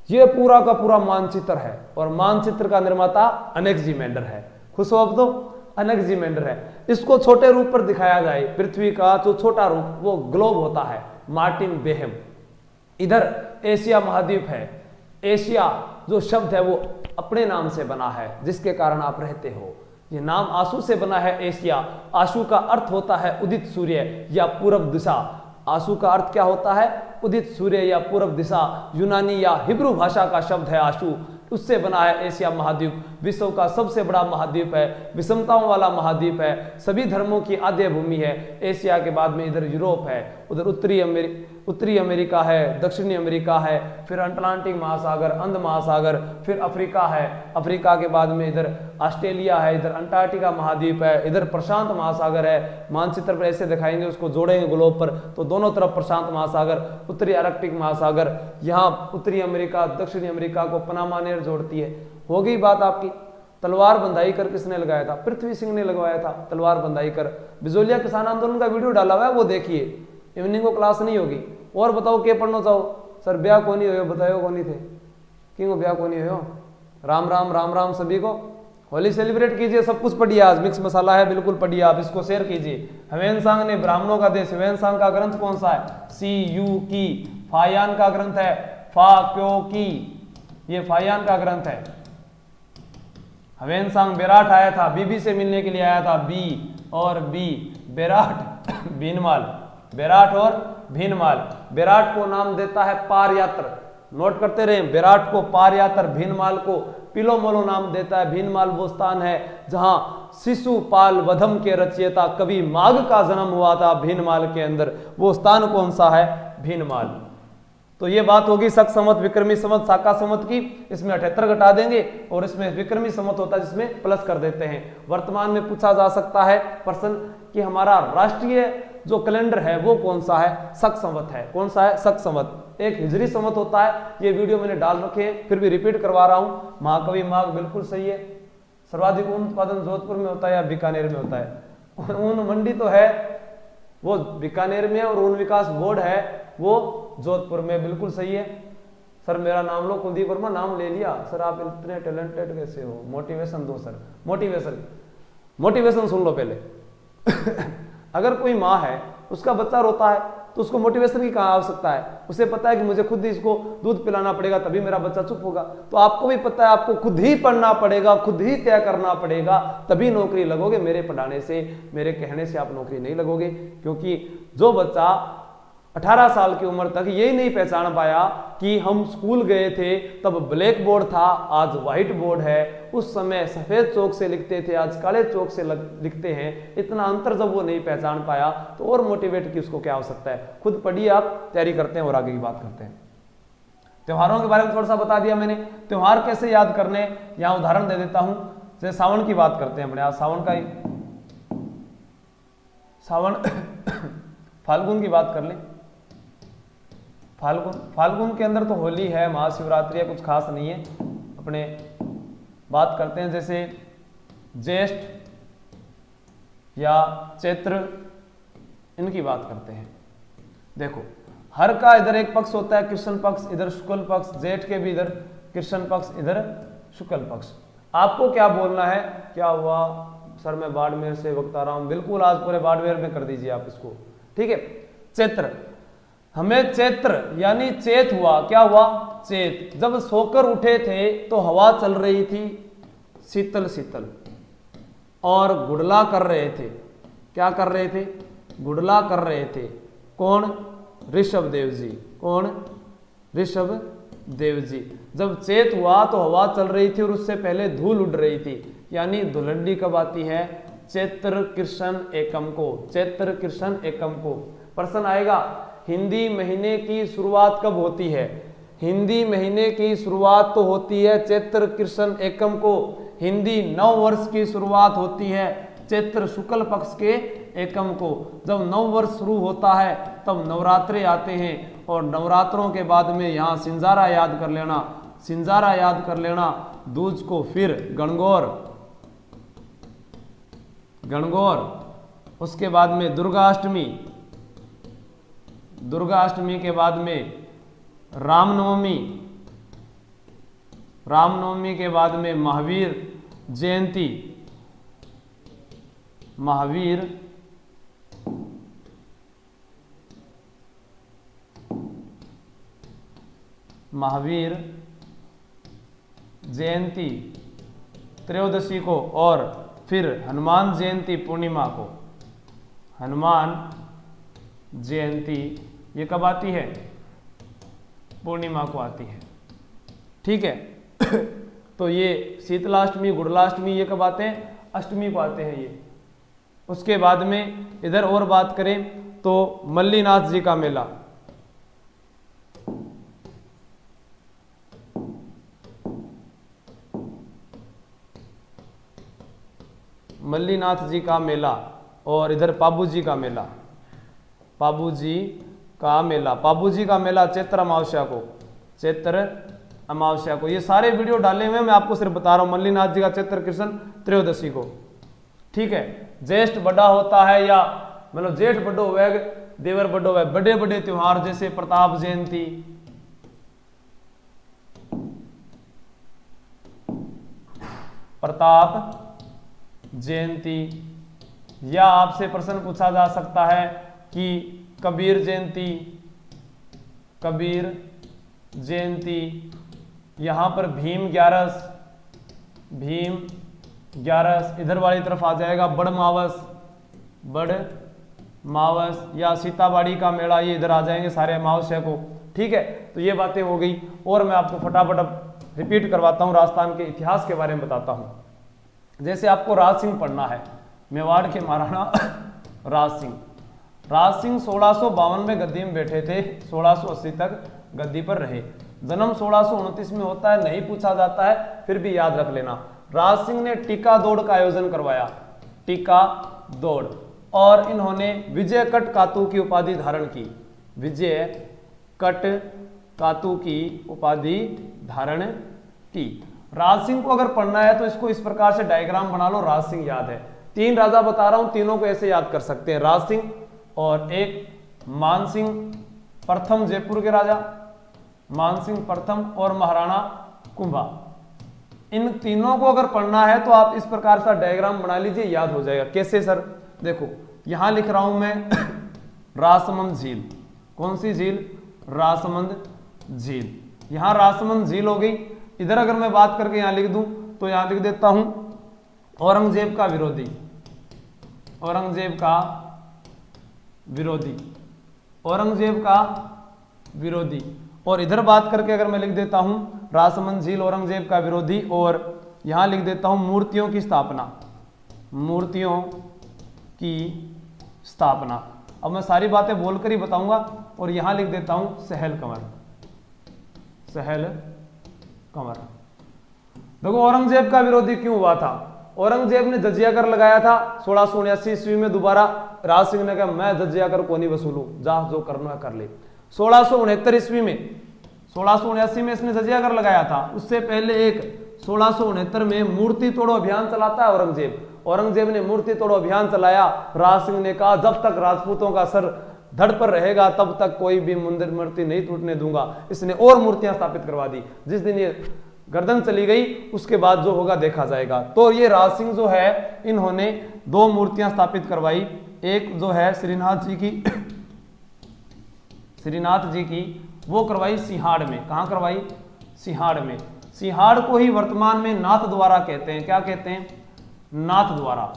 ये पूरा का पूरा मानचित्र है और मानचित्र का निर्माता अनेक्सिमेंडर है। खुश हो अब तो? अनेक्सिमेंडर है। इसको छोटे रूप पर दिखाया जाए, पृथ्वी का जो छोटा रूप वो ग्लोब होता है, मार्टिन बेहम। इधर एशिया महाद्वीप है। एशिया जो शब्द है वो अपने नाम से बना है जिसके कारण आप रहते हो। ये नाम आशु से बना है एशिया। आशु का अर्थ होता है उदित सूर्य या पूर्व दिशा। आशु का अर्थ क्या होता है? उदित सूर्य या पूर्व दिशा। यूनानी या हिब्रू भाषा का शब्द है आशु, उससे बना है एशिया महाद्वीप। विश्व का सबसे बड़ा महाद्वीप है, विषमताओं वाला महाद्वीप है, सभी धर्मों की आद्य भूमि है। एशिया के बाद में इधर यूरोप है, उधर उत्तरी अमेरिका है, दक्षिणी अमेरिका है, फिर अटलांटिक महासागर, अंध महासागर, फिर अफ्रीका है। अफ्रीका के बाद में इधर ऑस्ट्रेलिया है, इधर अंटार्कटिका महाद्वीप है, इधर प्रशांत महासागर है। मानचित्र पर ऐसे दिखाएंगे, उसको जोड़ेंगे ग्लोब पर तो दोनों तरफ प्रशांत महासागर, उत्तरी आर्कटिक महासागर, यहाँ उत्तरी अमेरिका, दक्षिणी अमेरिका को पनामा नहर जोड़ती है। हो गई बात आपकी। तलवार बंधाई कर किसने लगाया था? पृथ्वी सिंह ने लगवाया था तलवार बंधाई कर। बिजोलिया किसान आंदोलन का वीडियो डाला हुआ है, वो देखिए। इवनिंग को क्लास नहीं होगी। और बताओ क्या पढ़ना चाहो? सर ब्याह को नहीं हो, बताओ कौन थे? क्यों ब्याह को नहीं हो? राम राम राम राम सभी को। होली सेलिब्रेट कीजिए, सब कुछ पढ़िए। आज मिक्स मसाला है, बिल्कुल पढ़िए आप, इसको शेयर कीजिए। हवेनसांग ने ब्राह्मणों का देश, हवेनसांग का ग्रंथ कौन सा है? CU की। फायान का ग्रंथ है फा क्यों की, ये फायान का ग्रंथ है। हवेनसांग बेराट आया था, बीबी से मिलने के लिए आया था। बी और बी, बेराट भीनमाल, बेराट और भीनमाल। बेराट को नाम देता है पारयात्र। नोट करते रहे। विराट को पारयातर, भीनमाल को पिलोमलो नाम देता है। भीनमाल वो स्थान है जहां शिशुपाल वधम के रचयिता कवि माघ का जन्म हुआ था। भीनमाल के अंदर वो स्थान कौन सा है? भीनमाल। तो ये बात होगी शक संवत, विक्रमी संवत, शाका संवत की। इसमें 78 घटा देंगे और इसमें विक्रमी संवत होता है जिसमें प्लस कर देते हैं। वर्तमान में पूछा जा सकता है प्रश्न कि हमारा राष्ट्रीय जो कैलेंडर है वो कौन सा है? शक संवत है। कौन सा है? शक संवत। एक हिजरी संवत होता है, ये वीडियो मैंने डाल रखे हैं, फिर भी रिपीट करवा रहा हूं। महाकवि माघ बिल्कुल सही है। सर्वाधिक ऊन उत्पादन जोधपुर में होता है या बीकानेर में होता है? ऊन मंडी तो है वो बीकानेर में, और ऊन विकास बोर्ड है वो जोधपुर में। बिल्कुल सही है सर। मेरा नाम लो, कुलदीप वर्मा, नाम ले लिया सर। आप इतने टैलेंटेड कैसे हो? मोटिवेशन दो सर, मोटिवेशन सुन लो पहले। अगर कोई माँ है, उसका बच्चा रोता है तो उसको मोटिवेशन की कहाँ आवश्यकता है? उसे पता है कि मुझे खुद ही इसको दूध पिलाना पड़ेगा तभी मेरा बच्चा चुप होगा। तो आपको भी पता है आपको खुद ही पढ़ना पड़ेगा, खुद ही तय करना पड़ेगा, तभी नौकरी लगोगे। मेरे पढ़ाने से, मेरे कहने से आप नौकरी नहीं लगोगे। क्योंकि जो बच्चा 18 साल की उम्र तक यही नहीं पहचान पाया कि हम स्कूल गए थे तब ब्लैक बोर्ड था, आज व्हाइट बोर्ड है, उस समय सफेद चौक से लिखते थे, आज काले चौक से लिखते हैं, इतना अंतर जब वो नहीं पहचान पाया तो और मोटिवेट की उसको क्या हो सकता है? खुद पढ़िए आप, तैयारी करते हैं और आगे की बात करते हैं। त्योहारों के बारे में थोड़ा सा बता दिया मैंने। त्योहार कैसे याद करने, यहाँ उदाहरण दे देता हूं। जैसे सावन की बात करते हैं अपने, आज सावन का ही, सावन फाल्गुन की बात कर लें। फाल्गुन के अंदर तो होली है, महाशिवरात्रि है, कुछ खास नहीं है। अपने बात करते हैं जैसे ज्येष्ठ या चैत्र, इनकी बात करते हैं। देखो हर का इधर एक पक्ष होता है कृष्ण पक्ष, इधर शुक्ल पक्ष, जेठ के भी इधर कृष्ण पक्ष, इधर शुक्ल पक्ष। आपको क्या बोलना है? क्या हुआ सर मैं बाड़मेर से वक्त आ रहा हूं। बिल्कुल आज पूरे बाड़मेर में कर दीजिए आप इसको, ठीक है। चैत्र, हमें चैत्र यानी चैत हुआ। क्या हुआ? चैत। जब सोकर उठे थे तो हवा चल रही थी शीतल शीतल और गुडला कर रहे थे। क्या कर रहे थे? गुडला कर रहे थे। कौन? ऋषभ देव जी। कौन? ऋषभ देव जी। जब चैत हुआ तो हवा चल रही थी और उससे पहले धूल उड़ रही थी। यानी धुलंडी कब आती है? चैत्र कृष्ण एकम को। चैत्र कृष्ण एकम को प्रश्न आएगा हिंदी महीने की शुरुआत कब होती है? हिंदी महीने की शुरुआत तो होती है चैत्र कृष्ण एकम को। हिंदी नव वर्ष की शुरुआत होती है चैत्र शुक्ल पक्ष के एकम को। जब नव वर्ष शुरू होता है तब नवरात्रे आते हैं और नवरात्रों के बाद में यहाँ सिंजारा याद कर लेना, सिंजारा याद कर लेना। दूज को फिर गणगौर, गणगौर, उसके बाद में दुर्गाष्टमी, दुर्गाष्टमी के बाद में रामनवमी, रामनवमी के बाद में महावीर जयंती, महावीर जयंती त्रयोदशी को, और फिर हनुमान जयंती पूर्णिमा को। हनुमान जयंती ये कब आती है? पूर्णिमा को आती है, ठीक है। तो ये शीतलाष्टमी, गुड़लाष्टमी ये कब आते हैं? अष्टमी को आते हैं ये। उसके बाद में इधर और बात करें तो मल्लीनाथ जी का मेला, मल्लीनाथ जी का मेला, और इधर पाबू जी का मेला, पाबू जी का मेला। पाबू जी का मेला चैत्र अमावस्या को, चैत्र अमावस्या को। ये सारे वीडियो डाले हुए हैं, मैं आपको सिर्फ बता रहा हूं। मल्लीनाथ जी का चैत्र कृष्ण त्रयोदशी को, ठीक है। ज्येष्ठ बड़ा होता है या मतलब जेठ बड़ो हुए, देवर बड़ो हुए, बड़े बड़े त्योहार जैसे प्रताप जयंती, प्रताप जयंती, या आपसे प्रश्न पूछा जा सकता है कि कबीर जयंती, कबीर जयंती। यहां पर भीम ग्यारस, भीम ग्यारस इधर वाली तरफ आ जाएगा। बड़ मावस, बड़ मावस, या सीताबाड़ी का मेला, ये इधर आ जाएंगे सारे अमावस्या को। ठीक है, तो ये बातें हो गई। और मैं आपको फटाफट अब रिपीट करवाता हूँ, राजस्थान के इतिहास के बारे में बताता हूँ। जैसे आपको राज सिंह पढ़ना है, मेवाड़ के महाराणा राज सिंह। राज सिंह 1652 में गद्दी में बैठे थे, 1680 तक गद्दी पर रहे। जन्म 1629 में होता है, नहीं पूछा जाता है, फिर भी याद रख लेना। राज सिंह ने टीका दौड़ का आयोजन करवाया, टीका दौड़, और इन्होंने विजय कट कातू की उपाधि धारण की, विजय कट कातू की उपाधि धारण की। राज सिंह को अगर पढ़ना है तो इसको इस प्रकार से डायग्राम बना लो, राज सिंह याद है। 3 राजा बता रहा हूं, तीनों को ऐसे याद कर सकते हैं, राज सिंह और एक मान सिंह प्रथम जयपुर के राजा, मान सिंह प्रथम और महाराणा कुंभा। इन तीनों को अगर पढ़ना है तो आप इस प्रकार का डायग्राम बना लीजिए, याद हो जाएगा। कैसे सर? देखो यहां लिख रहा हूं मैं राजसमंद झील। कौन सी झील? राजसमंद झील। यहां राजसमंद झील हो गई। इधर अगर मैं बात करके यहां लिख दूं तो यहां लिख देता हूं औरंगजेब का विरोधी, औरंगजेब का विरोधी, औरंगजेब का विरोधी। और इधर बात करके अगर मैं लिख देता हूं राजसमंद झील औरंगजेब का विरोधी, और यहां लिख देता हूं मूर्तियों की स्थापना, मूर्तियों की स्थापना। अब मैं सारी बातें बोलकर ही बताऊंगा, और यहां लिख देता हूं सहल कंवर, सहल कंवर। देखो औरंगजेब का विरोधी क्यों हुआ था? औरंगजेब ने जजिया कर लगाया था 1679 ईस्वी में, दोबारा राज सिंह ने कहा मैं जजिया कर को नहीं वसूलू, जा जो करना है कर ले। 1669 ईस्वी में, 1679 में इसने जजिया कर लगाया था। उससे पहले एक 1669 में मूर्ति तोड़ो अभियान चलाता है औरंगजेब। औरंगजेब ने मूर्ति तोड़ो अभियान चलाया। राज सिंह ने कहा जब तक राजपूतों का सर धड़ पर रहेगा तब तक कोई भी मंदिर मूर्ति नहीं टूटने दूंगा। इसने और मूर्तियां स्थापित करवा दी। जिस दिन ये गर्दन चली गई उसके बाद जो होगा देखा जाएगा। तो ये राज सिंह जो है इन्होंने 2 मूर्तियां स्थापित करवाई। एक जो है श्रीनाथ जी की, श्रीनाथ जी की वो करवाई सिंहाड़ में। कहां करवाई? सिंहाड़ में। सिंहाड़ को ही वर्तमान में नाथ द्वारा कहते हैं। क्या कहते हैं? नाथ द्वारा,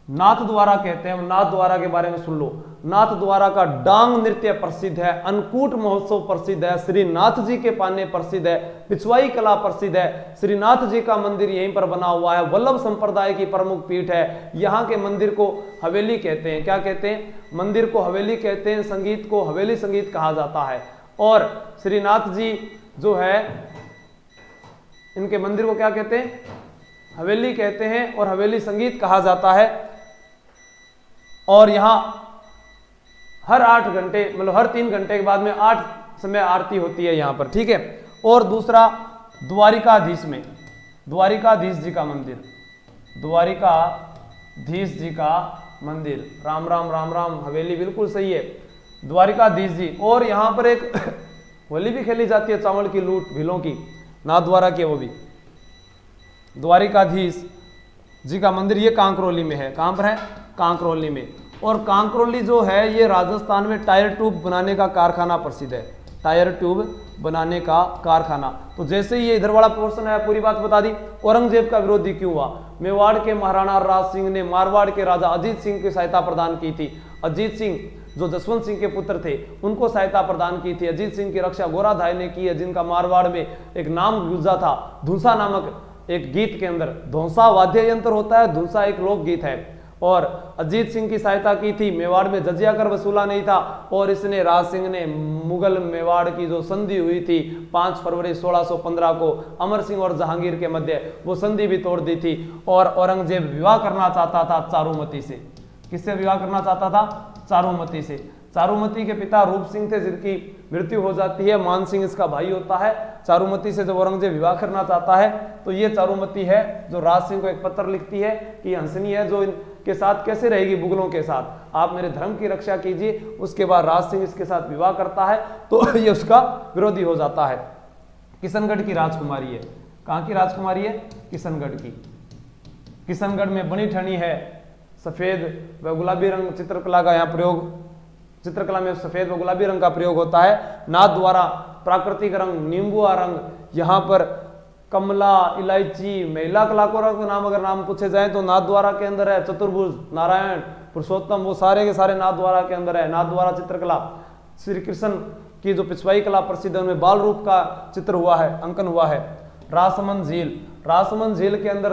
नाथ द्वारा कहते हैं। नाथ द्वारा के बारे में सुन लो। नाथ द्वारा का डांग नृत्य प्रसिद्ध है, अन्नकूट महोत्सव प्रसिद्ध है, श्रीनाथ जी के पाने प्रसिद्ध है, पिछवाई कला प्रसिद्ध है। श्रीनाथ जी का मंदिर यहीं पर बना हुआ है। वल्लभ संप्रदाय की प्रमुख पीठ है। यहाँ के मंदिर को हवेली कहते हैं। क्या कहते हैं? मंदिर को हवेली कहते हैं। संगीत को हवेली संगीत कहा जाता है। और श्रीनाथ जी जो है इनके मंदिर को क्या कहते हैं? हवेली कहते हैं, और हवेली संगीत कहा जाता है। और यहां हर 8 घंटे मतलब हर 3 घंटे के बाद में 8 समय आरती होती है यहां पर, ठीक है। और दूसरा द्वारिकाधीश में, द्वारिकाधीश जी का मंदिर, द्वारिकाधीश जी का मंदिर। राम राम राम राम, हवेली बिल्कुल सही है, द्वारिकाधीश जी। और यहां पर एक होली भी खेली जाती है, चावल की लूट भीलों की, नाथ द्वारा की, वो भी द्वारिकाधीश जी का मंदिर। ये कांकरोली में है। कहां पर है? कांकरोली में। और कांकरोली जो है ये राजस्थान में टायर ट्यूब बनाने का कारखाना प्रसिद्ध है, टायर ट्यूब बनाने का कारखाना। तो जैसे ही ये इधर वाला पोर्शन है पूरी बात बता दी। औरंगजेब का विरोधी क्यों हुआ? मेवाड़ के महाराणा राज सिंह ने मारवाड़ के राजा अजीत सिंह की सहायता प्रदान की थी। अजीत सिंह जो जसवंत सिंह के पुत्र थे उनको सहायता प्रदान की थी। अजीत सिंह की रक्षा गोराधाय ने की है, जिनका मारवाड़ में एक नाम गुजरा था धुंसा नामक एक गीत के अंदर। धौंसा वाद्य यंत्र होता है, धुंसा एक लोक गीत है। और अजीत सिंह की सहायता की थी। मेवाड़ में जजिया कर वसूला नहीं था, और इसने राज सिंह ने मुगल मेवाड़ की जो संधि हुई थी 5 फरवरी 1615 को अमर सिंह और जहांगीर के मध्य, वो संधि भी तोड़ दी थी। और औरंगजेब विवाह करना चाहता था चारुमती से। किससे विवाह करना चाहता था? चारुमती से। चारुमती के पिता रूप सिंह थे, जिनकी मृत्यु हो जाती है। मान सिंह इसका भाई होता है। चारुमती से जब औरंगजेब विवाह करना चाहता है तो ये चारुमती है जो राज सिंह को एक पत्र लिखती है कि हंसनी है जो इनके साथ कैसे रहेगी मुगलों के साथ, आप मेरे धर्म की रक्षा कीजिए। उसके बाद राज सिंह इसके साथ विवाह करता है तो ये उसका विरोधी हो जाता है। किशनगढ़ की राजकुमारी है। कहाँ की राजकुमारी है? किशनगढ़ की। किशनगढ़ में बनी ठनी है। सफेद व गुलाबी रंग चित्रकला का यहाँ प्रयोग, चित्रकला में सफेद व गुलाबी रंग का प्रयोग होता है। नाथ द्वारा प्राकृतिक रंग, नींबुआ रंग, यहाँ पर कमला, इलायची, महिला कलाकारों के नाम अगर नाम पूछे जाए तो नाथ द्वारा के अंदर है। चतुर्भुज, नारायण, पुरुषोत्तम, वो सारे के सारे नाथ द्वारा के अंदर है। नाथ द्वारा चित्रकला। श्री कृष्ण की जो पिछवाई कला प्रसिद्ध है उनमें बाल रूप का चित्र हुआ है, अंकन हुआ है। राजसमंद झील, राजसमंद झील के अंदर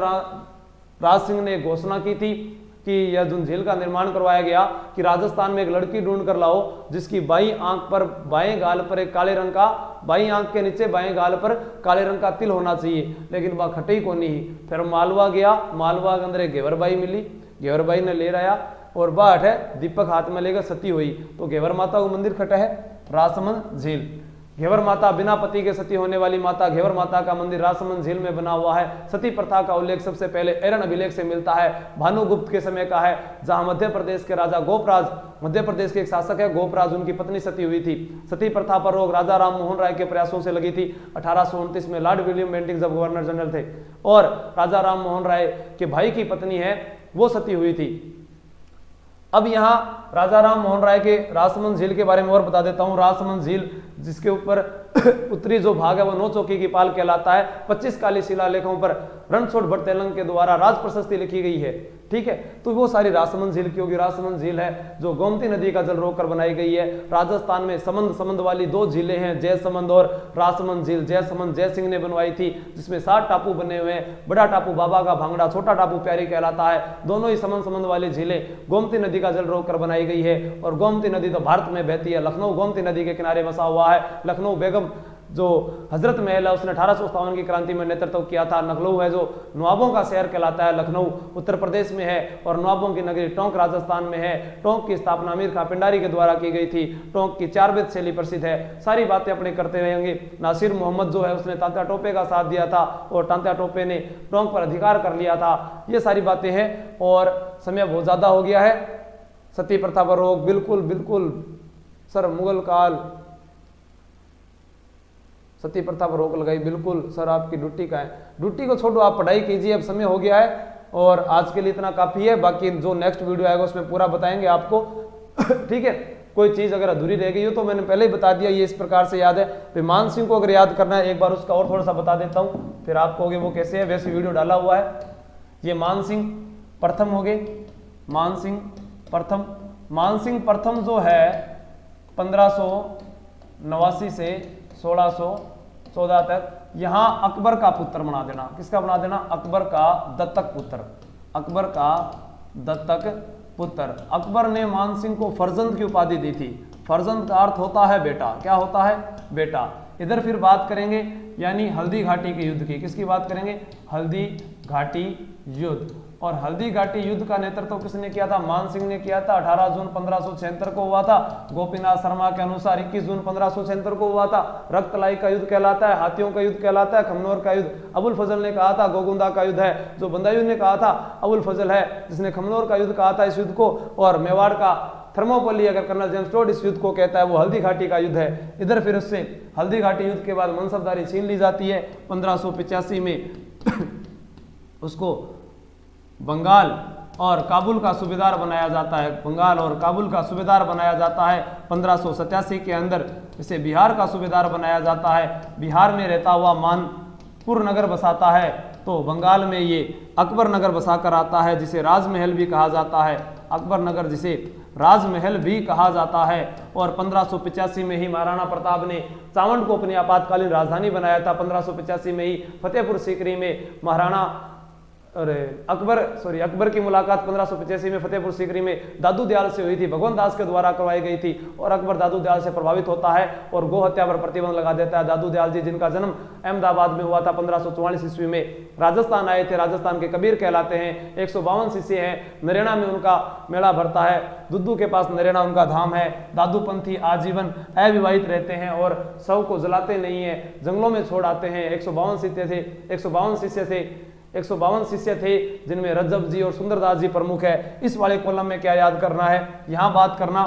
राज सिंह ने घोषणा की थी कि यह जो झील का निर्माण करवाया गया कि राजस्थान में एक लड़की ढूंढ कर लाओ जिसकी बाईं आंख पर, बाएं गाल पर एक काले रंग का, बाईं आंख के नीचे बाएं गाल पर काले रंग का तिल होना चाहिए, लेकिन वह खटे ही को नहीं। फिर मालवा गया, मालवा के अंदर एक घेवर बाई मिली, घेवर बाई ने ले आया और बाट है दीपक हाथ में लेकर सती हुई, तो घेवर माता का मंदिर खटा है राजसमंद झील। घेवर माता बिना पति के सती होने वाली माता घेवर माता का मंदिर राजसमंद झील में बना हुआ है। सती प्रथा का उल्लेख सबसे पहले एरन अभिलेख से मिलता है, भानुगुप्त के समय का है, जहां मध्य प्रदेश के राजा गोपराज, मध्य प्रदेश के एक शासक है गोपराज, उनकी पत्नी सती हुई थी। सती प्रथा पर रोक राजा राम मोहन राय के प्रयासों से लगी थी। 1829 में लॉर्ड विलियम बेंटिंग जब गवर्नर जनरल थे और राजा राम मोहन राय के भाई की पत्नी है वो सती हुई थी। अब यहाँ राजा राम मोहन राय के राजसमंद झील के बारे में और बता देता हूँ। राजसमंद झील जिसके ऊपर उत्तरी जो भाग है वो 9 चौकी की पाल कहलाता है। 25 काली शिलालेखों पर रणछोड़ भट्ट तेलंग के द्वारा राज प्रशस्ति लिखी गई है, ठीक है। तो वो सारी राजसमंद झील की होगी। राजसमंद झील है जो गोमती नदी का जल रोककर बनाई गई है। राजस्थान में समंद वाली 2 झीलें हैं, जयसमंद और राजसमंद झील। जयसमंद जय सिंह ने बनवाई थी, जिसमें 7 टापू बने हुए हैं। बड़ा टापू बाबा का भांगड़ा, छोटा टापू प्यारी कहलाता है। दोनों ही समंद वाली झीलें गोमती नदी का जल रोककर बनाई गई है। और गोमती नदी तो भारत में बहती है, लखनऊ गोमती नदी के किनारे बसा हुआ है। लखनऊ बेगम जो हजरत महल है उसने 1857 की क्रांति में नेतृत्व किया था। लखनऊ है जो नवाबों का शहर कहलाता है। लखनऊ उत्तर प्रदेश में है और नवाबों की नगरी टोंक राजस्थान में है। टोंक की स्थापना अमीर खां पिंडारी के द्वारा की गई थी। टोंक की 4 वेद शैली प्रसिद्ध है। सारी बातें अपने करते रहेंगे। नासिर मोहम्मद जो है उसने तांत्या टोपे का साथ दिया था और तांत्या टोपे ने टोंक पर अधिकार कर लिया था। ये सारी बातें हैं और समय बहुत ज्यादा हो गया है। सती प्रथा पर रोक, बिल्कुल सर मुगल काल, सती प्रथा पर रोक लगाई, बिल्कुल सर आपकी ड्यूटी का है। ड्यूटी को छोड़ो, आप पढ़ाई कीजिए, अब समय हो गया है और आज के लिए इतना काफी है। बाकी जो नेक्स्ट वीडियो आएगा उसमें पूरा बताएंगे आपको, ठीक है। कोई चीज अगर अधूरी रह गई हो तो मैंने पहले ही बता दिया, ये इस प्रकार से याद है। फिर मान सिंह को अगर याद करना है एक बार उसका और थोड़ा सा बता देता हूँ, फिर आप कहोगे वो कैसे है। वैसे वीडियो डाला हुआ है। ये मान सिंह प्रथम हो गए, मान सिंह प्रथम। मान सिंह प्रथम जो है 1589 से 1614 तक, यहां अकबर का पुत्र बना देना। किसका बना देना? अकबर का दत्तक पुत्र, अकबर का दत्तक पुत्र। अकबर ने मान सिंह को फर्जंद की उपाधि दी थी। फर्जंद का अर्थ होता है बेटा। क्या होता है? बेटा। इधर फिर बात करेंगे यानी हल्दी घाटी के युद्ध की। किसकी बात करेंगे? हल्दी घाटी युद्ध। और हल्दी घाटी युद्ध का नेतृत्व किसने किया था? मान सिंह ने किया था। 18 जून 1576 को हुआ था। गोपीनाथ शर्मा के अनुसार 21 जून 1576 को हुआ था। रक्तलाई का युद्ध कहलाता है, हाथियों का युद्ध कहलाता है, खमनोर का युद्ध अबुल फजल ने कहा था, गोगुंदा का युद्ध है जो बंदायूं ने कहा था, अबुल फजल है जिसने खमनोर का युद्ध कहा था इस युद्ध को। और मेवाड़ का थर्मोपल्ली अगर कर्नल जेम्स टोड इस युद्ध को कहता है वो हल्दी घाटी का युद्ध है। इधर फिर उससे हल्दी घाटी युद्ध के बाद मनसबदारी छीन ली जाती है। 1585 में उसको बंगाल और काबुल का सूबेदार बनाया जाता है। बंगाल और काबुल का सूबेदार बनाया जाता है। 1587 के अंदर इसे बिहार का सूबेदार बनाया जाता है। बिहार में रहता हुआ मानपुर नगर बसाता है। तो बंगाल में ये अकबर नगर बसाकर आता है जिसे राजमहल भी कहा जाता है। अकबर नगर जिसे राजमहल भी कहा जाता है। और 1585 में ही महाराणा प्रताप ने चावंड को अपनी आपातकालीन राजधानी बनाया था। 1585 में ही फतेहपुर सीकरी में अकबर की मुलाकात 1585 में फतेहपुर सीकरी में दादू दयाल से हुई थी, भगवंत दास के द्वारा करवाई गई थी। और अकबर दादू दयाल से प्रभावित होता है और गो हत्या पर प्रतिबंध लगा देता है। दादू दयाल जी जिनका जन्म अहमदाबाद में हुआ था 1544 ईस्वी में, राजस्थान आए थे, राजस्थान के कबीर कहलाते हैं। 152 शिष्य हैं। नरेना में उनका मेला भरता है। दुद्दू के पास नरेना उनका धाम है। दादू पंथी आजीवन अविवाहित रहते हैं और शव को जलाते नहीं है, जंगलों में छोड़ आते हैं। 152 शिष्य थे जिनमें रज्जब जी और सुंदरदास जी प्रमुख है। इस वाले कॉलम में क्या याद करना है? यहां बात करना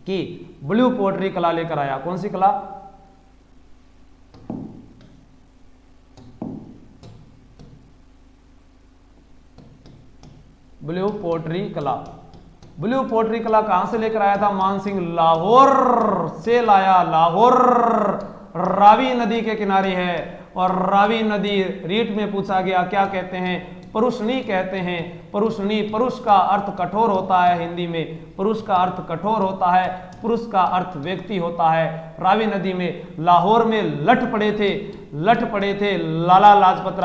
कि ब्लू पोट्री कला लेकर आया। कौन सी कला? ब्लू पोट्री कला। ब्लू पोट्री कला कहां से लेकर आया था? मान सिंह लाहौर से लाया। लाहौर रावी नदी के किनारे है और रावी नदी रीट में पूछा गया क्या कहते हैं? परुषनी कहते हैं। परुषनी, परुष का अर्थ कठोर होता है हिंदी में, परुष का अर्थ कठोर होता है, पुरुष का अर्थ व्यक्ति होता है। रावी नदी में, लाहौर में लठ पड़े थे लाला लाजपत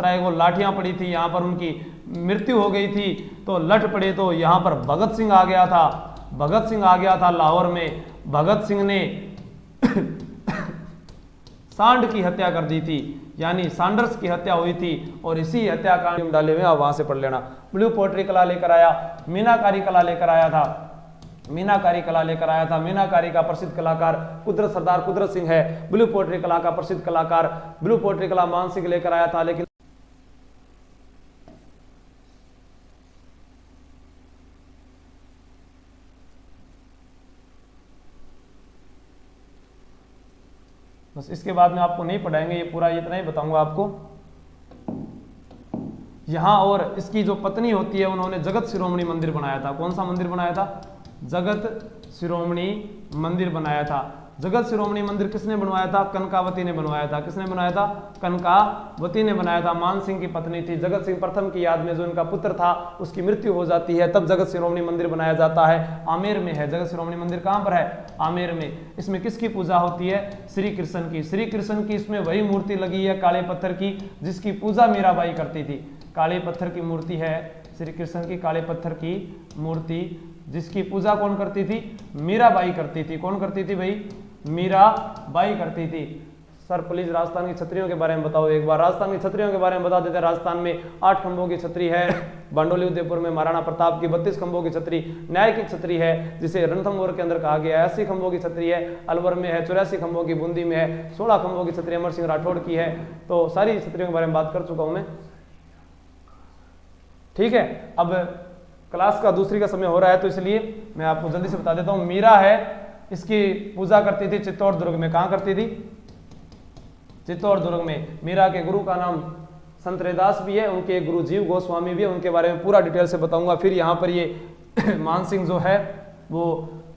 राय को लाठियां पड़ी थी, यहाँ पर उनकी मृत्यु हो गई थी। तो लठ पड़े तो यहाँ पर भगत सिंह आ गया था लाहौर में। भगत सिंह ने सांड की हत्या कर दी थी, यानी सैंडर्स की हत्या हुई थी, और इसी हत्याकांड डाले हुए आप वहां से पढ़ लेना। ब्लू पोट्री कला लेकर आया, मीनाकारी कला लेकर आया था, मीनाकारी का प्रसिद्ध कलाकार सरदार कुदरत सिंह है। ब्लू पोट्री कला का प्रसिद्ध कलाकार, ब्लू पोट्री कला मान सिंह लेकर आया था, लेकिन बस इसके बाद में आपको नहीं पढ़ाएंगे, ये पूरा इतना ही बताऊंगा आपको यहां। और इसकी जो पत्नी होती है, उन्होंने जगत शिरोमणि मंदिर बनाया था। कौन सा मंदिर बनाया था? जगत शिरोमणि मंदिर बनाया था। जगत शिरोमणि मंदिर किसने बनवाया था? कनकावती ने बनवाया था। किसने बनाया था? कनकावती ने बनाया था। मान सिंह की पत्नी थी। जगत सिंह प्रथम की याद में जो इनका पुत्र था उसकी मृत्यु हो जाती है, तब जगत शिरोमणि मंदिर बनाया जाता है। आमेर में है जगत शिरोमणि मंदिर। कहां पर है? आमेर में। इसमें किसकी पूजा होती है? श्री कृष्ण की। श्री कृष्ण की इसमें वही मूर्ति लगी है काले पत्थर की, जिसकी पूजा मीराबाई करती थी। काले पत्थर की मूर्ति है श्री कृष्ण की, काले पत्थर की मूर्ति, जिसकी पूजा कौन करती थी? मीराबाई करती थी। कौन करती थी भाई? मीराबाई करती थी। सर प्लीज राजस्थान की छतरियों के बारे में बताओ एक बार। राजस्थान की छतरियों के बारे में बता देते हैं। राजस्थान में 8 खंभों की छतरी है। बांडोली उदयपुर में महाराणा प्रताप की 32 खंभों की छतरी न्याय की छतरी है, जिसे रणथंभौर के अंदर कहा गया है। 80 खंभों की छतरी है अलवर में है। 84 खंभों की बूंदी में है। 16 खंभों की छतरी अमर सिंह राठौड़ की है। तो सारी छतरियों के बारे में बात कर चुका हूं मैं, ठीक है। अब क्लास का दूसरी का समय हो रहा है, तो इसलिए मैं आपको जल्दी से बता देता हूं। मीरा है, इसकी पूजा करती थी चित्तौड़ दुर्ग में। कहां करती थी? चित्तौड़ दुर्ग में। मीरा के गुरु का नाम संत रैदास भी है, उनके गुरु जीव गोस्वामी भी है, उनके बारे में पूरा डिटेल से बताऊंगा। फिर यहाँ पर ये मान सिंह जो है वो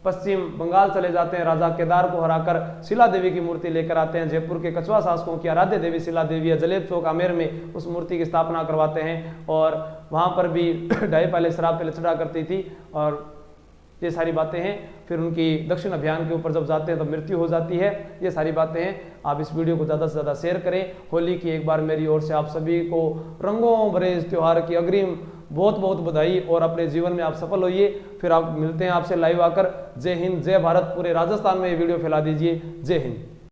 पश्चिम बंगाल चले जाते हैं, राजा केदार को हराकर शिला देवी की मूर्ति लेकर आते हैं। जयपुर के कछुआ शासकों की आराध्य देवी शिला देवी है। जलेब चौक आमेर में उस मूर्ति की स्थापना करवाते हैं, और वहाँ पर भी ढाई पहले शराब पे लचड़ा करती थी, और ये सारी बातें हैं। फिर उनकी दक्षिण अभियान के ऊपर जब जाते हैं तो मृत्यु हो जाती है। ये सारी बातें हैं। आप इस वीडियो को ज़्यादा से ज़्यादा शेयर करें। होली की एक बार मेरी ओर से आप सभी को रंगों भरे इस त्योहार की अग्रिम बहुत बहुत बधाई, और अपने जीवन में आप सफल होइए। फिर आप मिलते हैं आपसे लाइव आकर। जय हिंद, जय भारत। पूरे राजस्थान में ये वीडियो फैला दीजिए। जय हिंद।